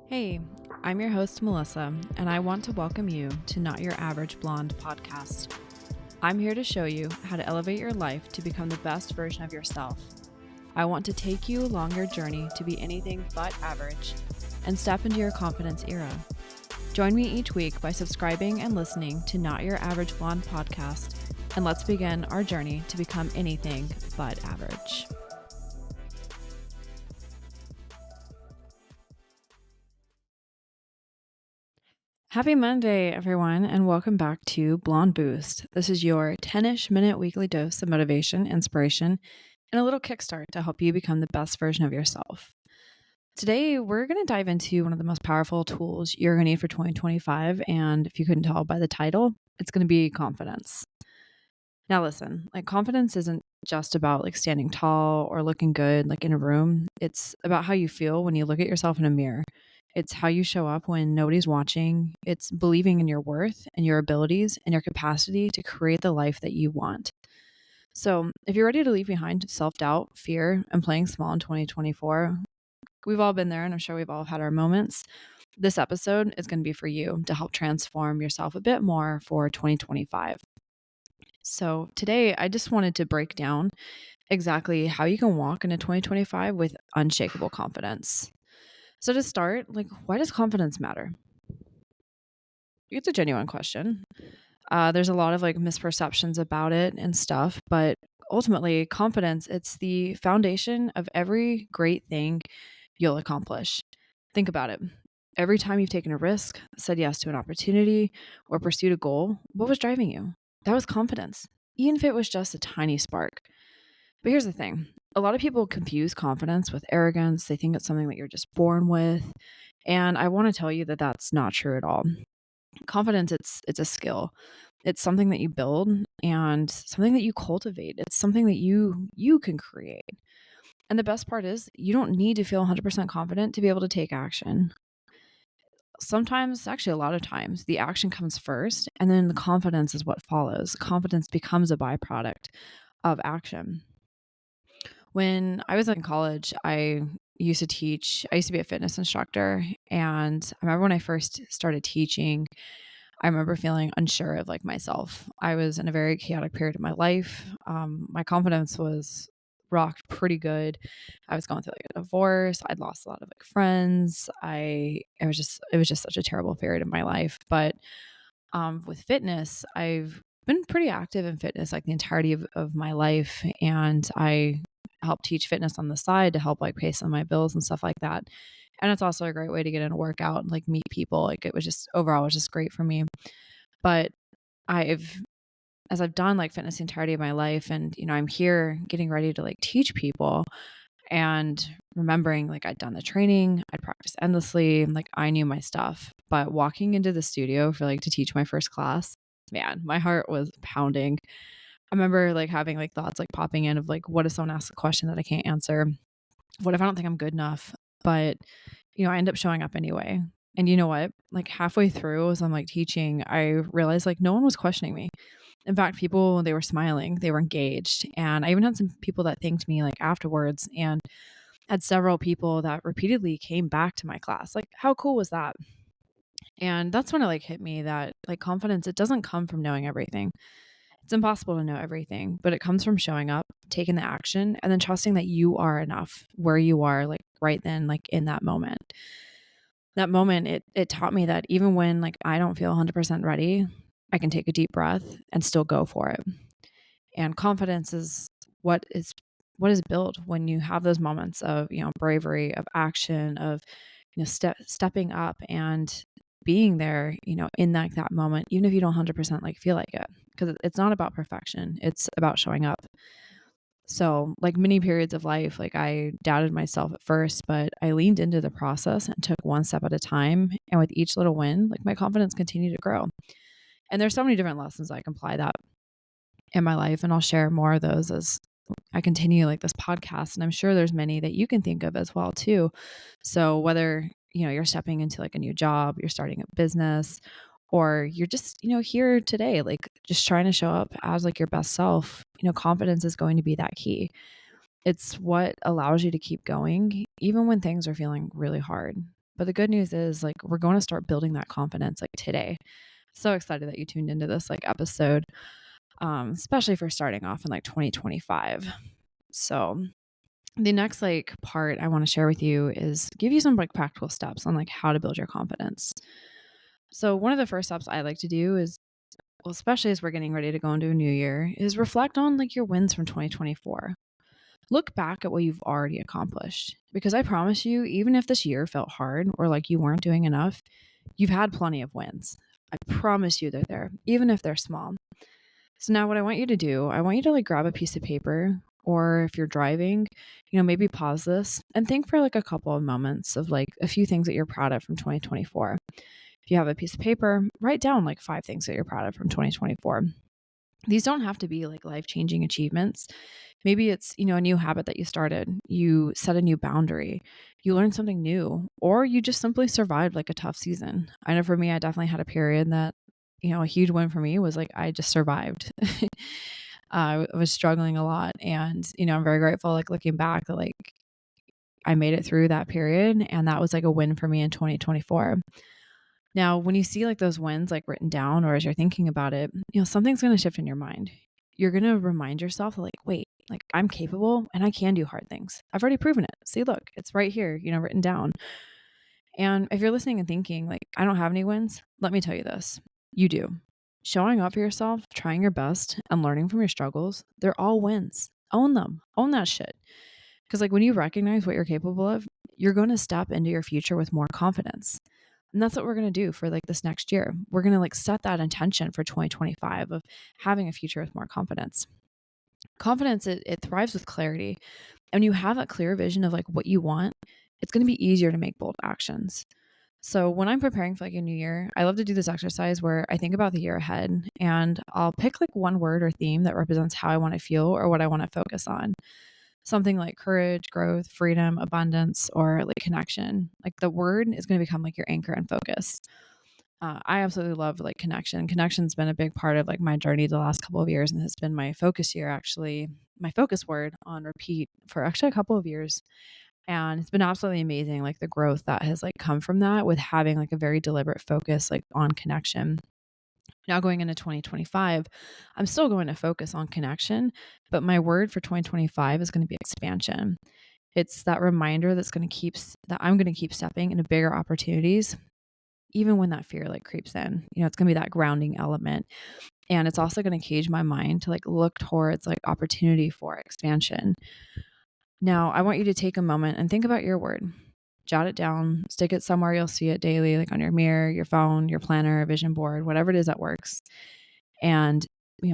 Hey, I'm your host, Melissa, and I want to welcome you to Not Your Average Blonde podcast. I'm here to show you how to elevate your life to become the best version of yourself. I want to take you along your journey to be anything but average and step into your confidence era. Join me each week by subscribing and listening to Not Your Average Blonde podcast, and let's begin our journey to become anything but average. Happy Monday, everyone, and welcome back to Blonde Boost. This is your 10-ish minute weekly dose of motivation, inspiration, and a little kickstart to help you become the best version of yourself. Today, we're going to dive into one of the most powerful tools you're going to need for 2025, and if you couldn't tell by the title, it's going to be confidence. Now listen, confidence isn't just about standing tall or looking good in a room. It's about how you feel when you look at yourself in a mirror. It's how you show up when nobody's watching. It's believing in your worth and your abilities and your capacity to create the life that you want. So, if you're ready to leave behind self-doubt, fear, and playing small in 2024, we've all been there and I'm sure we've all had our moments. This episode is going to be for you to help transform yourself a bit more for 2025. So today I just wanted to break down exactly how you can walk into 2025 with unshakable confidence. So to start, why does confidence matter? It's a genuine question. There's a lot of misperceptions about it and stuff, but ultimately confidence, it's the foundation of every great thing you'll accomplish. Think about it. Every time you've taken a risk, said yes to an opportunity, or pursued a goal, what was driving you? That was confidence, even if it was just a tiny spark. But here's the thing. A lot of people confuse confidence with arrogance. They think it's something that you're just born with. And I want to tell you that that's not true at all. Confidence, it's a skill. It's something that you build and something that you cultivate. It's something that you can create. And the best part is you don't need to feel 100% confident to be able to take action. Sometimes, actually a lot of times, the action comes first and then the confidence is what follows. Confidence becomes a byproduct of action. When I was in college, I used to be a fitness instructor. And I remember when I first started teaching, I remember feeling unsure of myself. I was in a very chaotic period of my life. My confidence was rocked pretty good. I was going through a divorce. I'd lost a lot of friends. It was just such a terrible period of my life. But with fitness, I've been pretty active in fitness the entirety of my life. And I help teach fitness on the side to help pay some of my bills and stuff like that. And it's also a great way to get in a workout and meet people. It was just overall, it was just great for me. But as I've done fitness the entirety of my life, and I'm here getting ready to teach people, and remembering I'd done the training, I'd practiced endlessly, I knew my stuff. But walking into the studio for to teach my first class, man, my heart was pounding. I remember having thoughts popping in of what if someone asks a question that I can't answer? What if I don't think I'm good enough? But I end up showing up anyway. And you know what? Halfway through as I'm teaching, I realized no one was questioning me. In fact, people, they were smiling, they were engaged. And I even had some people that thanked me afterwards, and had several people that repeatedly came back to my class. How cool was that? And that's when it hit me that confidence, it doesn't come from knowing everything. It's impossible to know everything, but it comes from showing up, taking the action, and then trusting that you are enough where you are right then, in that moment. That moment, it taught me that even when I don't feel 100% ready, I can take a deep breath and still go for it. And confidence is what is built when you have those moments of, bravery, of action, of, stepping up and being there, in that moment, even if you don't 100% feel like it, because it's not about perfection. It's about showing up. So many periods of life, I doubted myself at first, but I leaned into the process and took one step at a time. And with each little win, my confidence continued to grow. And there's so many different lessons I can apply that in my life. And I'll share more of those as I continue this podcast. And I'm sure there's many that you can think of as well too. So whether, you're stepping into a new job, you're starting a business, or you're just, here today, just trying to show up as your best self, confidence is going to be that key. It's what allows you to keep going, even when things are feeling really hard. But the good news is like we're going to start building that confidence like today. So excited that you tuned into this like episode, especially for starting off in like 2025. So the next like part I want to share with you is give you some like practical steps on like how to build your confidence. So one of the first steps I like to do is, well, especially as we're getting ready to go into a new year, is reflect on like your wins from 2024. Look back at what you've already accomplished, because I promise you, even if this year felt hard or like you weren't doing enough, you've had plenty of wins. I promise you they're there, even if they're small. So now what I want you to do, I want you to like grab a piece of paper, or if you're driving, maybe pause this and think for like a couple of moments of like a few things that you're proud of from 2024. If you have a piece of paper, write down like 5 things that you're proud of from 2024. These don't have to be like life-changing achievements. Maybe it's, a new habit that you started, you set a new boundary, you learned something new, or you just simply survived like a tough season. I know for me, I definitely had a period that, a huge win for me was like, I just survived. I was struggling a lot, and, I'm very grateful, like looking back, that like I made it through that period, and that was like a win for me in 2024. Now, when you see like those wins like written down, or as you're thinking about it, something's going to shift in your mind. You're going to remind yourself like, wait, like I'm capable and I can do hard things. I've already proven it. See, look, it's right here, written down. And if you're listening and thinking like, I don't have any wins, let me tell you this. You do. Showing up for yourself, trying your best, and learning from your struggles, they're all wins. Own them. Own that shit. Because like when you recognize what you're capable of, you're going to step into your future with more confidence. And that's what we're going to do for like this next year. We're going to like set that intention for 2025 of having a future with more confidence. Confidence, it thrives with clarity. And when you have that clear vision of like what you want, it's going to be easier to make bold actions. So when I'm preparing for like a new year, I love to do this exercise where I think about the year ahead and I'll pick like one word or theme that represents how I want to feel or what I want to focus on. Something like courage, growth, freedom, abundance, or like connection. Like the word is going to become like your anchor and focus. I absolutely love like connection. Connection's been a big part of like my journey the last couple of years, and has been my focus year, actually, my focus word on repeat for actually a couple of years. And it's been absolutely amazing, like the growth that has like come from that, with having like a very deliberate focus like on connection. Now going into 2025, I'm still going to focus on connection, but my word for 2025 is going to be expansion. It's that reminder that I'm going to keep stepping into bigger opportunities, even when that fear like creeps in. It's going to be that grounding element. And it's also going to cage my mind to like look towards like opportunity for expansion. Now, I want you to take a moment and think about your word. Jot it down, stick it somewhere you'll see it daily, like on your mirror, your phone, your planner, vision board, whatever it is that works. And,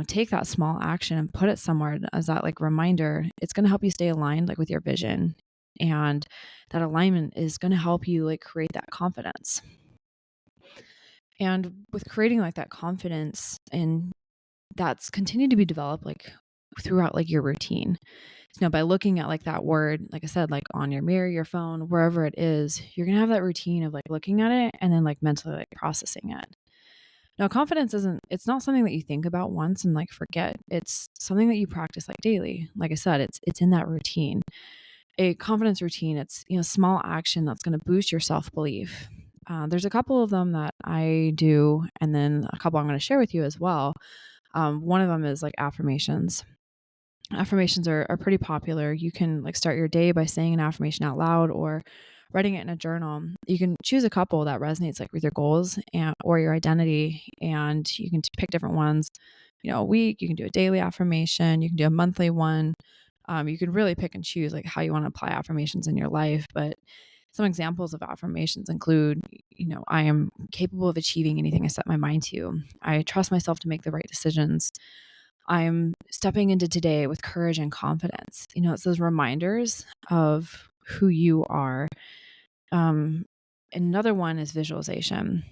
take that small action and put it somewhere as that like reminder. It's going to help you stay aligned like with your vision. And that alignment is going to help you like create that confidence. And with creating like that confidence, and that's continued to be developed like throughout like your routine. By looking at like that word, like I said, like on your mirror, your phone, wherever it is, you're going to have that routine of like looking at it and then like mentally like processing it. Now, confidence it's not something that you think about once and like forget. It's something that you practice like daily. Like I said, it's in that routine. A confidence routine, it's, small action that's going to boost your self-belief. There's a couple of them that I do, and then a couple I'm going to share with you as well. One of them is like affirmations. Affirmations are pretty popular. You can like start your day by saying an affirmation out loud or writing it in a journal. You can choose a couple that resonates like with your goals or your identity, and you can pick different ones. A week, you can do a daily affirmation, you can do a monthly one. You can really pick and choose like how you want to apply affirmations in your life. But some examples of affirmations include, I am capable of achieving anything I set my mind to. I trust myself to make the right decisions. I'm stepping into today with courage and confidence. It's those reminders of who you are. Another one is visualization.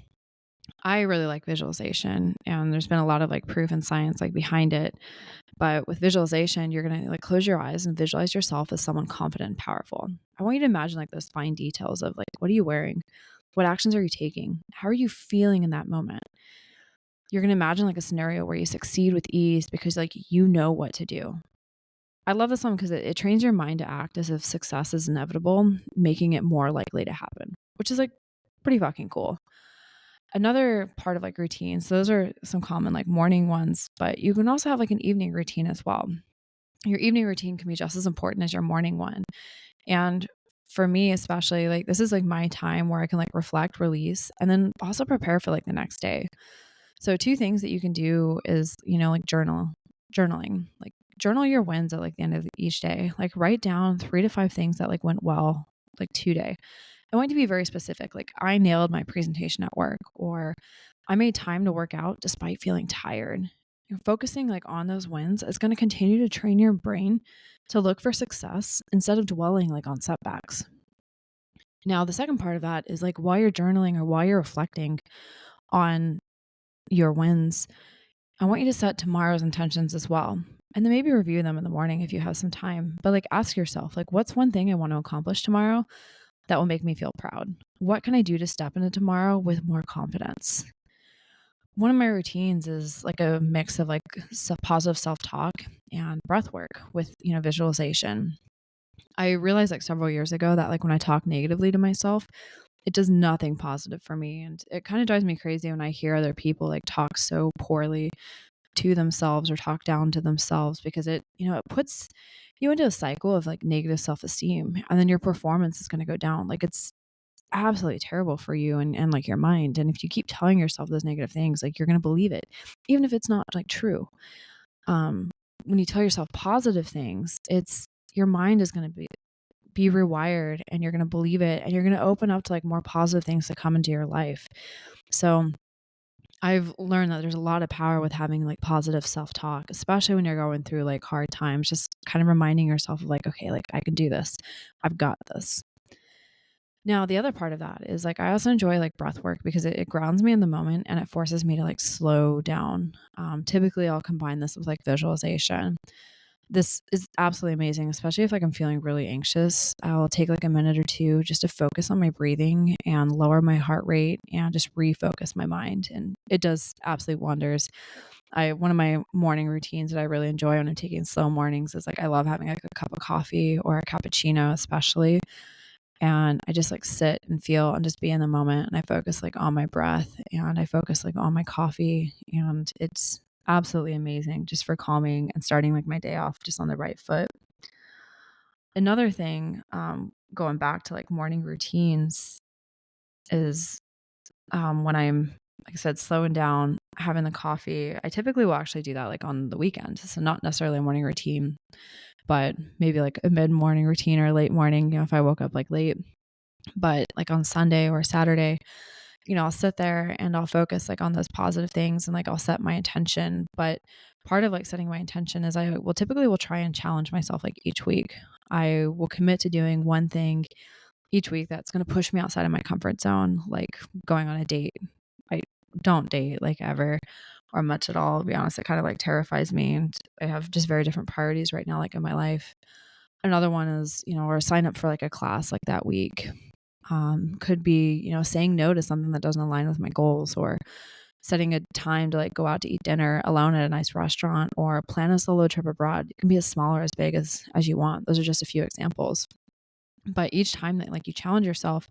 I really like visualization, and there's been a lot of like proof and science like behind it. But with visualization, you're going to like close your eyes and visualize yourself as someone confident and powerful. I want you to imagine like those fine details of like, what are you wearing? What actions are you taking? How are you feeling in that moment? You're going to imagine like a scenario where you succeed with ease because like you know what to do. I love this one because it trains your mind to act as if success is inevitable, making it more likely to happen. which is like pretty fucking cool. Another part of like routines, those are some common like morning ones, but you can also have like an evening routine as well. Your evening routine can be just as important as your morning one. And for me, especially, like this is like my time where I can like reflect, release, and then also prepare for like the next day. So two things that you can do is, like journaling, like journal your wins at like the end of each day, like write down 3 to 5 things that like went well, like today. I want to be very specific. Like I nailed my presentation at work, or I made time to work out despite feeling tired. Focusing like on those wins is going to continue to train your brain to look for success instead of dwelling like on setbacks. Now, the second part of that is like while you're journaling or while you're reflecting on your wins, I want you to set tomorrow's intentions as well. And then maybe review them in the morning if you have some time. But like ask yourself, like, what's one thing I want to accomplish tomorrow that will make me feel proud? What can I do to step into tomorrow with more confidence? One of my routines is like a mix of like positive self-talk and breath work with, visualization. I realized like several years ago that like when I talk negatively to myself, it does nothing positive for me. And it kind of drives me crazy when I hear other people like talk so poorly to themselves or talk down to themselves, because it puts you into a cycle of like negative self-esteem, and then your performance is going to go down. Like it's absolutely terrible for you and like your mind. And if you keep telling yourself those negative things, like you're going to believe it, even if it's not like true. When you tell yourself positive things, it's your mind is going to be rewired, and you're going to believe it, and you're going to open up to like more positive things to come into your life. So I've learned that there's a lot of power with having like positive self-talk, especially when you're going through like hard times, just kind of reminding yourself of like, okay, like I can do this. I've got this. Now, the other part of that is like I also enjoy like breath work because it grounds me in the moment and it forces me to like slow down. Typically, I'll combine this with like visualization. This is absolutely amazing, especially if like I'm feeling really anxious. I'll take like a minute or two just to focus on my breathing and lower my heart rate and just refocus my mind. And it does absolute wonders. One of my morning routines that I really enjoy when I'm taking slow mornings is like I love having like a cup of coffee or a cappuccino, especially. And I just like sit and feel and just be in the moment. And I focus like on my breath and I focus like on my coffee. And it's absolutely amazing just for calming and starting like my day off just on the right foot. Another thing, going back to like morning routines is when I'm, like I said, slowing down, having the coffee. I typically will actually do that like on the weekend. So not necessarily a morning routine, but maybe like a mid-morning routine or late morning, if I woke up like late. But like on Sunday or Saturday, I'll sit there and I'll focus like on those positive things and like I'll set my intention. But part of like setting my intention is I will typically will try and challenge myself like each week. I will commit to doing one thing each week that's going to push me outside of my comfort zone, like going on a date. I don't date like ever or much at all. To be honest, it kind of like terrifies me, and I have just very different priorities right now, like in my life. Another one is, or sign up for like a class like that week. Could be, saying no to something that doesn't align with my goals, or setting a time to like go out to eat dinner alone at a nice restaurant, or plan a solo trip abroad. It can be as small or as big as you want. Those are just a few examples. But each time that like you challenge yourself,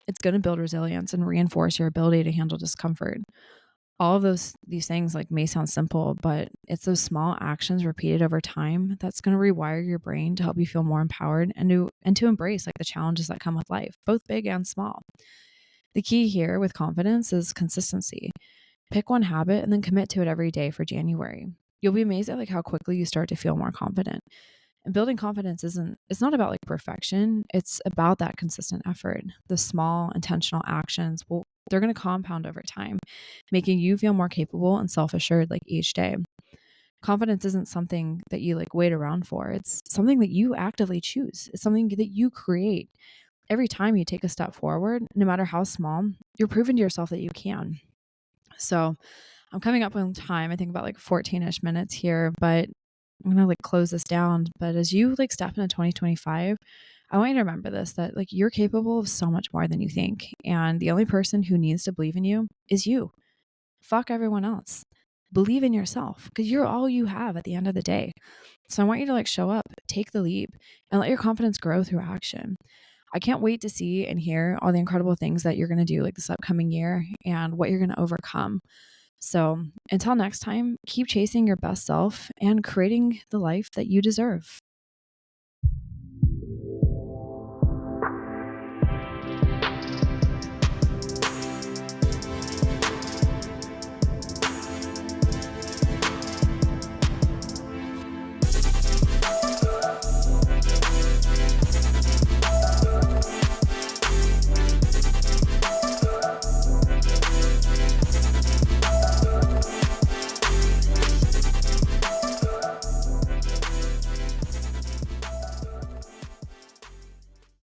it's going to build resilience and reinforce your ability to handle discomfort. All of these things like may sound simple, but it's those small actions repeated over time that's going to rewire your brain to help you feel more empowered and to embrace like the challenges that come with life, both big and small. The key here with confidence is consistency. Pick one habit and then commit to it every day for January. You'll be amazed at like how quickly you start to feel more confident. And building confidence it's not about like perfection. It's about that consistent effort. The small intentional actions they're going to compound over time, making you feel more capable and self-assured like each day. Confidence isn't something that you like wait around for. It's something that you actively choose. It's something that you create. Every time you take a step forward, no matter how small, you're proving to yourself that you can. So I'm coming up on time. I think about like 14-ish minutes here, but I'm going to like close this down. But as you like step into 2025, I want you to remember this, that like you're capable of so much more than you think. And the only person who needs to believe in you is you. Fuck everyone else. Believe in yourself, because you're all you have at the end of the day. So I want you to like show up, take the leap, and let your confidence grow through action. I can't wait to see and hear all the incredible things that you're going to do like this upcoming year and what you're going to overcome. So until next time, keep chasing your best self and creating the life that you deserve.